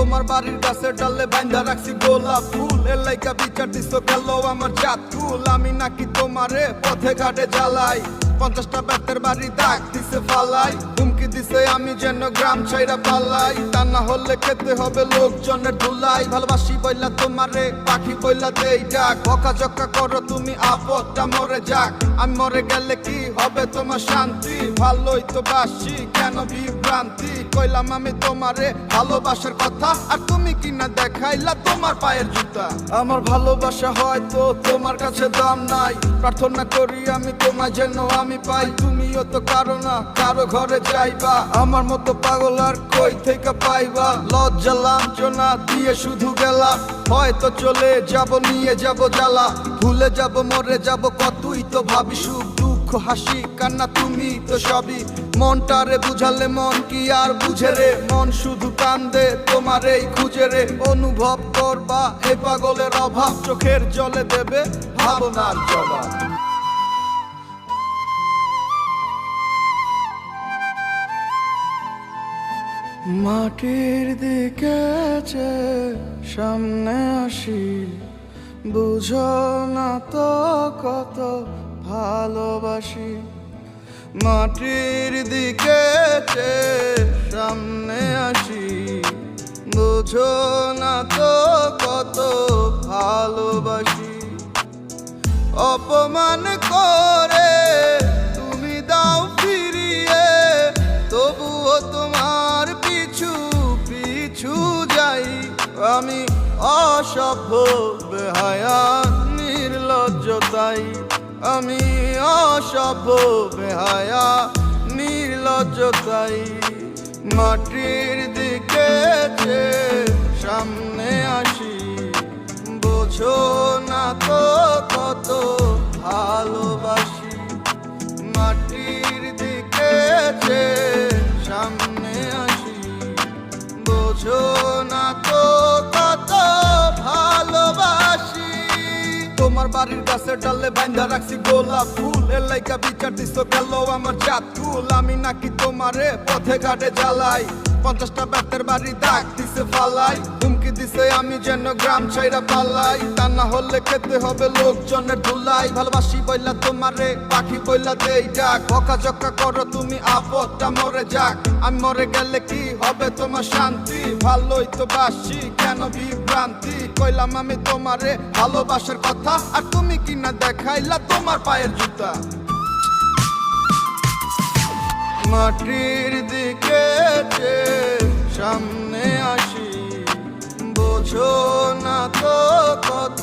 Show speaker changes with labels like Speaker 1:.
Speaker 1: তোমার বাড়ির গাছের ডালে বাইন্ধা রাখছি গোলাপ ফুল, এর লাইকা বিচার দিছো গেল আমার জাত কুল। আমি নাকি তোমারে পথে ঘাটে জ্বালাই, 50টা ব্যাতের বাড়ি দাগ দিছে ফালাই। হুমকি দিছে আমি যেন গ্রাম ছাইরা পালাই, তা না হলে খেতে হবে লোকজনের ধুলাই। ভালোবাসি বইলা তোমারে পাখি বইলা দেই ডাক, বকাঝকা করো তুমি আপদটা মরে যাক। আমি মরে গেলে কি হবে তোমার শান্তি, ভালোই তো বাসি কেন বিভ্রান্তি। কইলাম আমি তোমারে ভালোবাসার কথা, আর তুমি কিনা দেখাইলা তোমার পায়ের জুতা। আমার ভালোবাসা হয়তো তোমার কাছে দাম নাই, প্রার্থনা করি আমি তোমায় যেন আমি পাই। তুমিও তো কারো না কারো ঘরে যাইবা, আমার মতো পাগল আর কই থেকে পাইবা। লজ্জা লাঞ্ছনা দিয়ে শুধু গেলা, হয়তো চলে যাব নিয়ে যাব জ্বালা। ভুলে যাব মরে যাব কতই তো ভাবি, সুখ দুঃখ হাসি কান্না তুমি তো সবই। মনটারে বুঝালে মন কি আর বুঝে রে, মন শুধু কান্দে তোমারেই খুঁজে রে। অনুভব করবা এই পাগলের অভাব, চোখের জলে দেবে ভাবনার জবাব। মাটির দিকে সামনে আসি, বুঝো না তো কত ভালোবাসি। মাটির দিকে সামনে আসি, বুঝো না তো কত ভালোবাসি। অপমান করে তুমি দাও ফিরিয়ে, তবুও তোমার পিছু পিছু যাই। আমি অসভ্য বেহায়া নির্লজ্জ তাই, আমি অসভ্য বেহায়া নির্লজ্জ তাই। মাটির দিকে সামনে আসি, বোঝো না তো কত ভালোবাসি। মাটির দিকে সামনে আসি, বোঝো না তো কত ভালোবাসি। তোমার বাড়ির গাছের ডালে বাইন্ধা রাখছি গোলাপ ফুল, এর লাইকা বিচার দিছো গেল আমার জাত কুল। আমি নাকি তোমারে পথে ঘাটে জ্বালাই, 50টা ব্যাতের বাড়ি দাগ দিছে ফালাই। হুমকি দিছে আমি যেন গ্রাম ছাইরা পালাই, তা না হলে খেতে হবে লোকজনের ধুলাই। ভালোবাসি বইলা তোমারে পাখি বইলা দেই ডাক, বকাঝকা করো তুমি আপদটা মরে যাক। আমি মরে গেলে কি হবে তোমার শান্তি, ভালোই তো বাসি কেন বিভ্রান্তি। কইলাম আমি তোমারে ভালোবাসার কথা, আর তুমি কিনা দেখাইলা তোমার পায়ের জুতা। মাটির দিকে সামনে আসি, বোঝো না তো কত